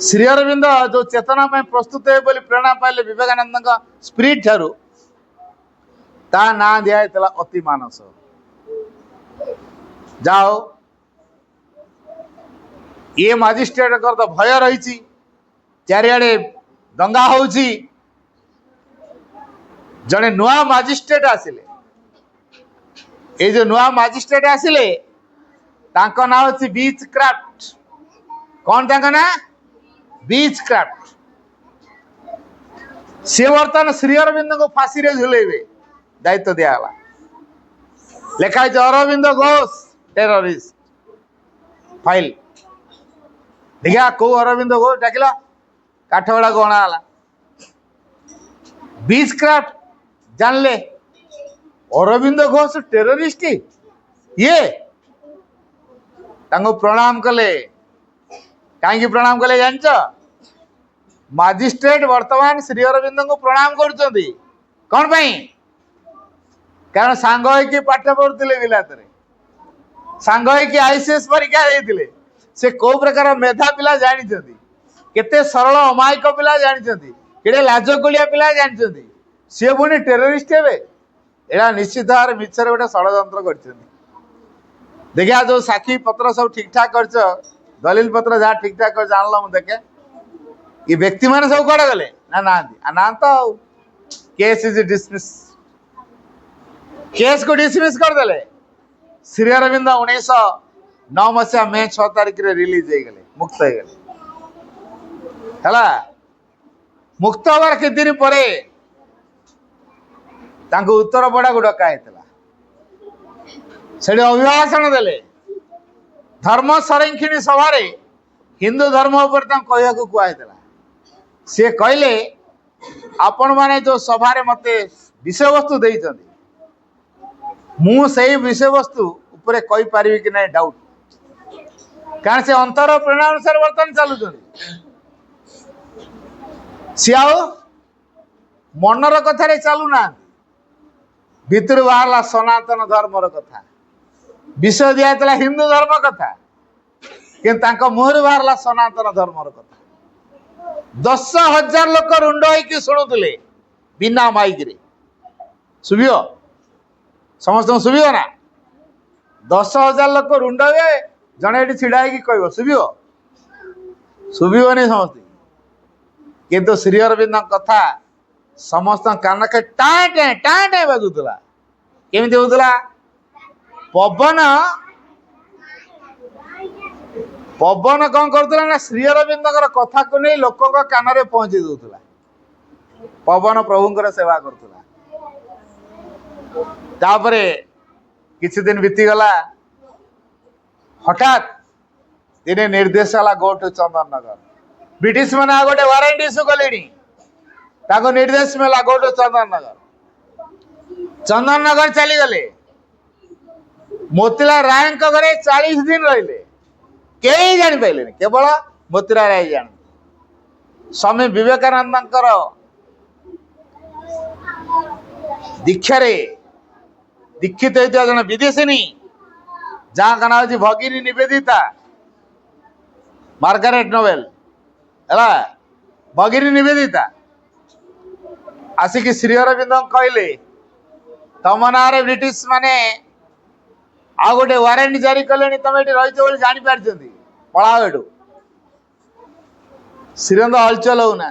B: श्री अरविंद जो चेतना प्रस्तुत है बोली प्रेरणा पाइले विवेकानंद स्पिरिट ठारू ता ना दिया अति मानस जाओ ये मजिस्ट्रेट कर तो भय रही चारिआडे दंगा हो जड़े नुआ मजिस्ट्रेट आसिले ये जो नुआ मजिस्ट्रेट आसिले तांको ना होची बीच क्राफ्ट कौन तांको ना बीच क्राफ्ट सी बर्तमान श्री अरविंद को फांसी रे झुलेबे दायित्व दिया लिखाई अरविंद घोष टेररिस्ट फाइल देखा कौ अरविंद घोष डाकिल काठगड़ा को अणाला बीच क्राफ्ट जानले अरविंद घोष टेररिस्ट ये प्रणाम कले कहीं प्रणाम कले जान मजिस्ट्रेट वर्तमान श्री अरविंद को प्रणाम कर कौन पाई कारण सांग होइके पाठ पढ़ुले बिलात सांग होइके आईसीएस परीक्षा देते से को प्रकार मेधा पिला जानी केते सरल अमायिक पिला जानी केड़े लाजकुलिया पिला जानी सी पुणी टेररिस्ट हे एटा निश्चित भाव मिछर गोटे षड्यंत्र कर देखिया जो साक्षी पत्र सब ठीक ठाक कर दलील पत्र जहाँ ठीक ठाक कर जानल मुझे देखे ये व्यक्ति मैंने सब कड़े गले ना तो केस इज डिसमिस केस को डिसमिस करदे श्री अरविंद 1909 मसीहा मे 6 तारिख रे रिलीज हो गले मुक्त हो गले है मुक्त हबार के दिन पर उत्तर बड़ा को डका से अभिभाषण देले धर्म संरक्षणी सभा हिंदू धर्म उपर कहया कहला सी कहले आपण माने जो सभा मते विषय वस्तु देइछन्ति मु से विषय वस्तु उपरे कही पारिबी कि नहीं डाउट कारण से अंतर प्रेरणा अनुसार बर्तमान चलुं सी आ मनर कथार चलुना भितर बाहर सनातन धर्मर कथा विषय दिया हिंदू धर्म कथा कि मुहर बाहर सनातन धर्मर कथा 10,000 लोक रुंड होइकी शुणुले बिना माइक रे शुभियो समस्त शुभियो ना 10,000 लोक रुंड हुए जड़े ये छिड़ा कह शुभियो शुभिबनी समस्त किंतु श्री अरविंद कथा समस्त कान के टाटे टाटे बाजुला केमी होता पवन पवन कौन करुला ना श्री अरविंद कथा को नहीं लोक कान में पहुंची दूसरा पवन प्रभुंर सेवा करुला किछि दिन बीतीगला हठात दिने निर्देश है go to Chandan Nagar British मैंने आ गोटे वारंट इश्यू कले निर्देश मिला गो टू चंदन नगर चली गले मोतीलाल राय घरे 40 दिन रहिले कई जानी पाइले केवल मोतीलाल राय जान स्वामी विवेकानंद दीक्षा दीक्षित होता जन विदेशिनी जहाँ का ना हूँ भगिनी निवेदिता मार्गारेट नोबेल है भगिनी निवेदिता आसिक श्री अरविंद कहले तम ना ब्रिटिश माने आ गोटे वारंट जारी कले तुम ये रही जापार पलाओ एटू श्रीरंद हलचल होना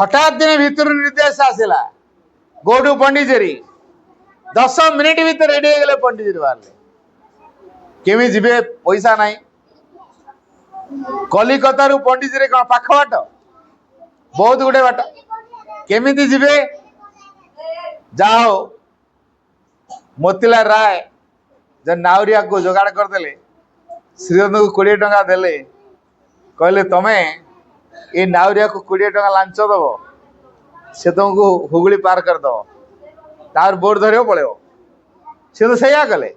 B: हठात दिन भीतर निर्देश आसला गो टू पंडिचेरी 10 मिनिट भीतर रेडी हो गले पंडिचेरी बाहर केमी जीवे पैसा ना कलिकता रू पंडिचेरी कौन पाख बाट बहुत गुटे बाट केमी जीवे जाओ मोतीलाल राय जब नाउरिया को जोगाड़ करदे श्रीरंद को 20 टंका देले कहले तमें ये नाउरिया को 20 टंका लांच दब से तुमको हुगली पार करदब तार बोर्ड धर पड़े सी तो सैया कले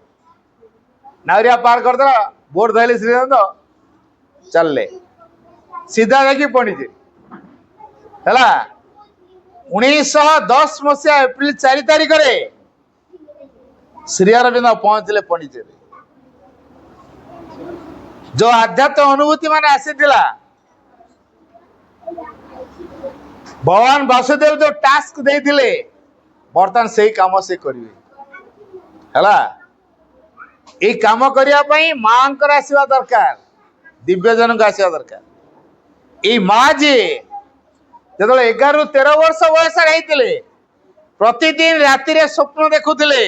B: नाउरिया पार करदे बोर्ड धरले श्रीरंद चलले सीधा जाकि पंडिचेरी है 1910 मसीहा एप्रिल 4 तारिख श्री अरविंद पहुंचले पंडिचेरी जो आध्यात्म अनुभूति मान आसीला भगवान वासुदेव जो टास्क देते बर्तमान से ही काम से करेंगे है ये काम करने माँ आसवा दरकार दिव्यजन को आसवा दरकार ये माँ जी जो 11 ରୁ 13 वर्ष बयस होते प्रतिदिन राति स्वप्न देखुले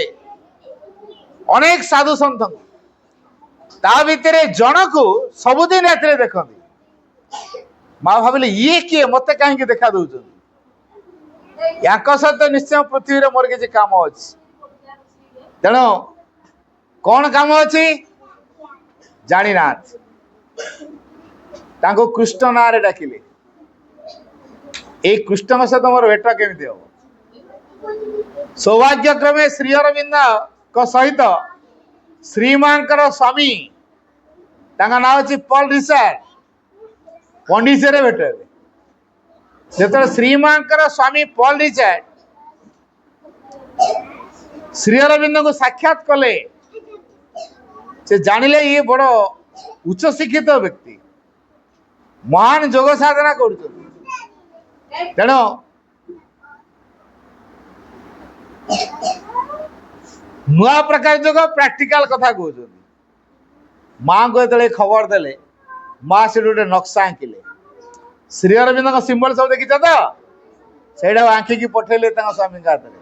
B: अनेक साधु सन्त ता भितर जन को सबुदिन राति देखती माँ भाविले ये किए मत कहीं देखा दौरान या सहित निश्चय पृथ्वी मोर किसी काम अच्छी तेणु कौन काम अच्छी जानी ना कृष्ण ना डाकिले ये कृष्ण सहित मोर भेट केमी हम सौभाग्यक्रमे श्री अरविंद सहित श्रीमान स्वामी ना अच्छी पॉल रिचार्ड पंडिचेरी भेट जो श्रीमान स्वामी पॉल रिचार्ड श्री अरविंद को साक्षात कले से जानिले ये बड़ उच्च शिक्षित व्यक्ति महान जोग साधना कर तेणु नुआ प्रकार जोग प्रैक्टिकल कथा कहते माँ को जो खबर देले माँ से गोटे नक्शा आंकिले श्री अरविंद सिंबल सब देखी तो से आंखिकी पठेले स्वामी हाथ में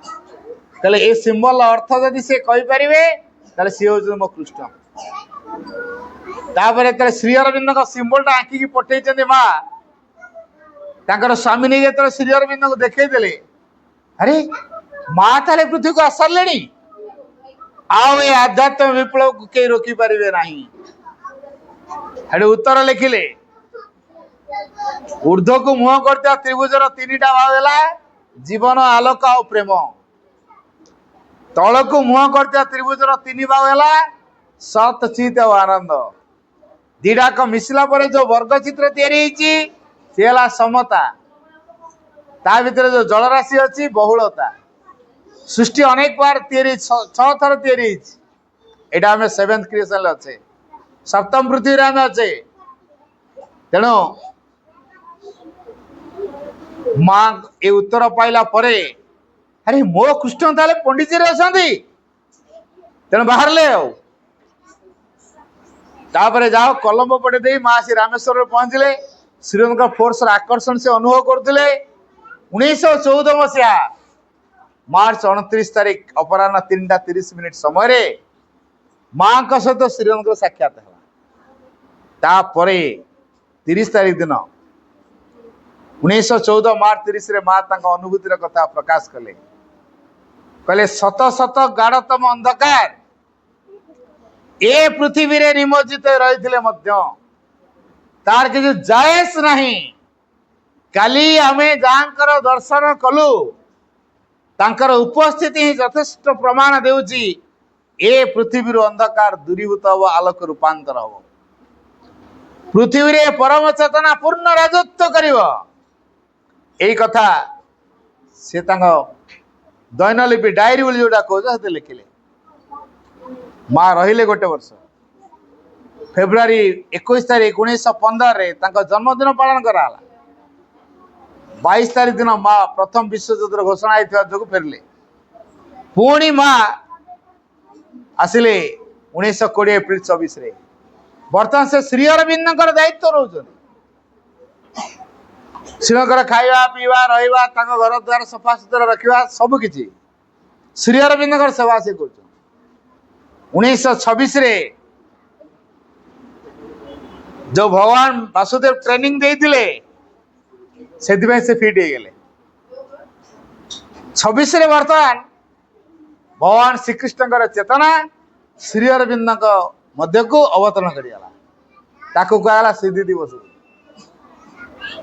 B: कहले ये सिंबल अर्थ जदि से कहीपर सी हूँ मो कृष्ण तापर श्री अरविंद सिंबल आंखिकी पठे माँ तांकर स्वामी नहीं जो श्री अरविंद को देखते अरे माँ ताले पृथ्वी को आसारे आउ ये आध्यात्म विप्लव को कई रोकी पारे ना उत्तर लिखिले ऊर्ध्व को मुह करता त्रिभुजर 3टा भाव है जीवन आलोक और प्रेम तलक मुह कर त्रिभुजर तीन भाग है सत चित और आनंद दीडाक मिसला पर जो वर्ग चित्र या समता ता भीतर जो जलराशि अच्छी बहुलता सृष्टि अनेक बार छह थर या आम सेवेन्थ क्रिएशन अच्छे सप्तम पृथ्वी आम अच्छे तेणु माँ ये उत्तर पाइला परे अरे मो कृष्ण ताले पंडित जी अच्छा तेणु बाहर ले तापर जाओ कोलंबो पटे दे माँ श्री रामेश्वर पहुंचले श्रीलंका फोर्स आकर्षण से अनुभव करते 1914 मसीहा मार्च 29 तारीख अपराह 3:30 समय माँ का सहित श्रीलंका साक्षात है तापर 30 तारीख दिन 1914 मार्च 30 रे माँ अनुभूतिर कथा प्रकाश कले कहले शत शत गाढ़तम अंधकार ए पृथ्वी रे निमज्जित रही तार किसी जायस नहीं काली आमे जाकर दर्शन कलु तांकर उपस्थिति ही यथेष्ट प्रमाण देउची ए पृथ्वी रो अंधकार दूरीभूत हब आलोक रूपांतर हब पृथ्वी रे परम चेतना पूर्ण राजत्व करिवो एई कथा से दैनलिपि डायरी बोली जोटा कह लिखिले माँ रहिले गोटे वर्ष फेब्रुआरी 21 तारीख 1915 रे जन्मदिन पालन करा 22 तारीख दिन माँ प्रथम विश्वयुद्ध घोषणा होता जो फेरले पुणी माँ आसिले 1920 एप्रिल 24 रे बर्तमान से श्री अरविंद दायित्व रोच श्रीलंकार खाଇବା पीवा रहा घर द्वार सफा सुतरा रखा सबकि श्री अरविंद सेवा से कर 1926 रे जो भगवान वासुदेव ट्रेनिंग देते से फिट हो गले 26 रे बर्तमान भगवान श्रीकृष्ण चेतना श्री अरविंद मध्य को अवतरण करा कहला सिद्धि दिवस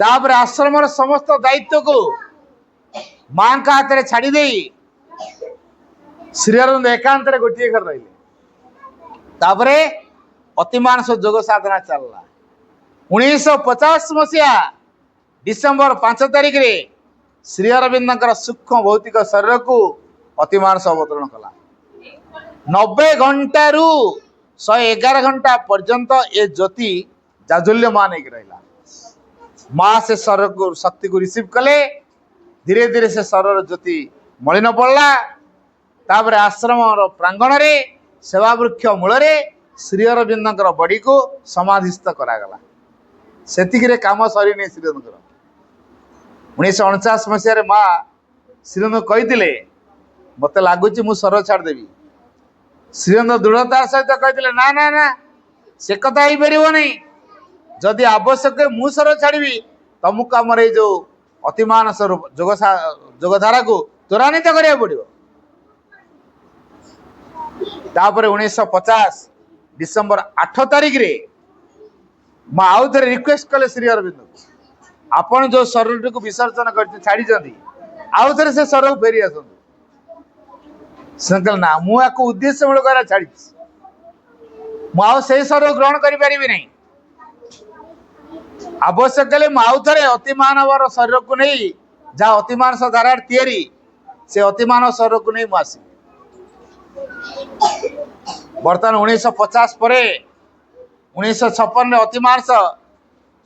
B: तापर आश्रम समस्त दायित्व को माँ का हाथ में छाड़ी दे श्री अरविंद एकांत गोटे घर रही तापरे अतिमानस जोग साधना चलला 1950 मसीहा डिसेम्बर 5 तारीख रे श्री अरविंद सूक्ष्म भौतिक शरीर को अतिमानस अवतरण कला 90 घंटा रु 111 घंटा पर्यंत ये ज्योति जाजुल्यमान रहा माँ से शरीर को शक्ति को रिसीव कले धीरे धीरे से शरीर ज्योति मलिन पड़ला तापर आश्रम प्रांगण रे सेवा वृक्ष मूल श्री अरविंद बड़ी को समाधिस्थ करागला से काम सरी श्रीरंद 1949 मसीह माँ श्रीरंद कही मत लगुच मु शरीर छाड़देवी श्रीरंद दृढ़तार सहित कही ना ना ना से कथा हो पार नहीं जदि आवश्यक मु शरीर छाड़ी तुमको आमर ये जो अतिमानस जोगधारा को त्वरान्वित करा पड़ो तापर 1950 डिसेम्बर 8 तारीख रे माँ आउ थे रिक्वेस्ट कले श्री अरविंद आपण जो शरीर को विसर्जन कर छाड़ी आउ थे से शरीर को फेरी आस ना मुझे उद्देश्य मूलक छाड़ी मुझे शरीर ग्रहण करी नहीं आवश्यक कले आउ थे अतिमानवर शरीर को नहीं जहाँ अतिमानस धारा तैयारी से अतिमान शरीर को नहीं मुझे बर्तमान 1950 पर 1956 अतिमानस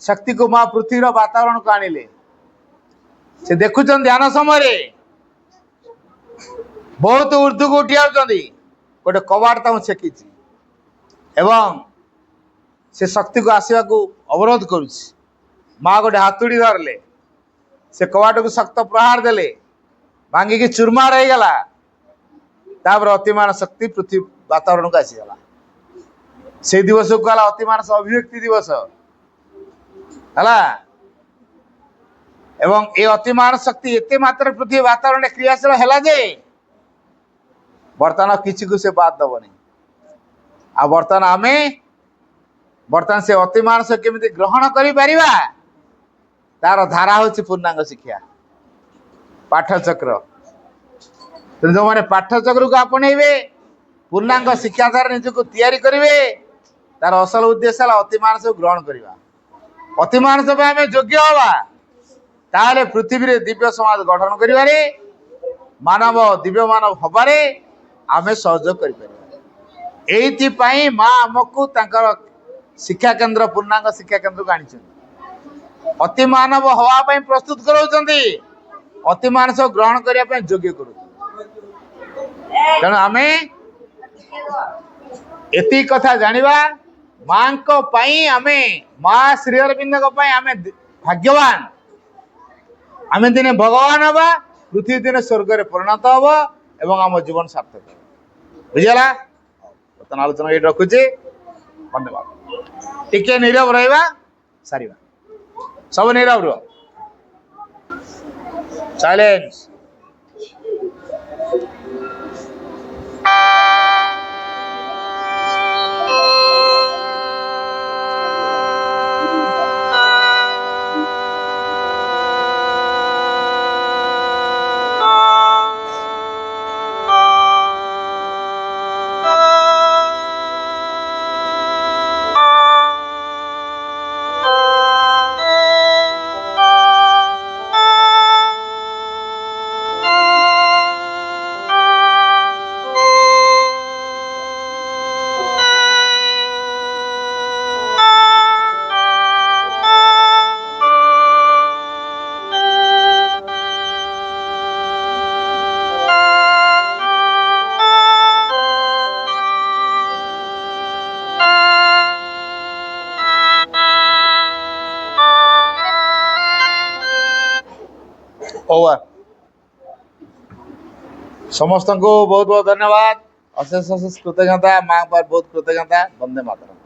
B: शक्ति को माँ पृथ्वी वातावरण को आनिले से देखुं ध्यान समय बहुत ऊर्ध्व को उठी गोटे कबाड़ छेकी एवं से शक्ति को आसवा को अवरोध करुच्ची माँ गोटे हाथुड़ी धरले से कबाट को शक्त प्रहार देले भांगिकी चूरमार हो गला तापर अतिमान शक्ति पृथ्वी वातावरण को आसीगला से दिवस को कहला अतिमानस अभिव्यक्ति दिवस है एवं ये अतिमान शक्ति एते मात्र पृथ्वी वातावरण क्रियाशील है जे बर्तमान किसी को से बात दबनी आ बर्तमान से अतिमान से केमिति ग्रहण करि परिबा तार धारा होची पूर्णांग शिक्षा पाठचक्र ତେଣୁ ଯେଉଁମାନେ ପାଠଚକ୍ରକୁ ଆପଣେଇବେ, ପୂର୍ଣ୍ଣାଙ୍ଗ ଶିକ୍ଷା ଦ୍ୱାରା ନିଜକୁ ତିଆରି କରିବେ, ତାର ଅସଲ ଉଦ୍ଦେଶ୍ୟ ହେଲା ଅତି ମାନସକୁ ଗ୍ରହଣ କରିବା। ଅତି ମାନସ ପାଇଁ ଆମେ ଯୋଗ୍ୟ ହବା, ତାହେଲେ ପୃଥିବୀରେ ଦିବ୍ୟ ସମାଜ ଗଠନ କରିବାରେ, ଦିବ୍ୟ ମାନବ ହବାରେ ଆମେ ସହଯୋଗ କରିପାରିବା। ଏଇଥିପାଇଁ ମା ଆମକୁ ତାଙ୍କର ଶିକ୍ଷା କେନ୍ଦ୍ର, ପୂର୍ଣ୍ଣାଙ୍ଗ ଶିକ୍ଷା କେନ୍ଦ୍ରକୁ ଆଣିଛନ୍ତି। ଅତି ମାନବ ହବା ପାଇଁ ପ୍ରସ୍ତୁତ କରାଉଛନ୍ତି, ଅତି ମାନସ ଗ୍ରହଣ କରିବା ପାଇଁ ଯୋଗ୍ୟ କରୁଛନ୍ତି। ତେଣୁ ଆମେ ଏତିକି କଥା ଜାଣିବା, ମାଙ୍କ ପାଇଁ ଆମେ, ମା ଶ୍ରୀ ଅରବିନ୍ଦଙ୍କ ପାଇଁ ଆମେ ଭାଗ୍ୟବାନ। ଆମେ ଦିନେ ଭଗବାନ ହବା, ପୃଥିବୀ ଦିନେ ସ୍ୱର୍ଗରେ ପରିଣତ ହବ ଏବଂ ଆମ ଜୀବନ ସାର୍ଥକ ହେବ। ବୁଝିଗଲା? ବର୍ତ୍ତମାନ ଆଲୋଚନା ଏଇଠି ରଖୁଛି। ଧନ୍ୟବାଦ। ଟିକେ ନୀରବ ରହିବା, ସାରିବା। ସବୁ ନୀରବ ରୁହ, ସାଇଲେନ୍ସ। ओवर। समस्त को बहुत बहुत धन्यवाद, अशेष अशेष कृतज्ञता, माँ पर बहुत कृतज्ञता। वंदे मातरम।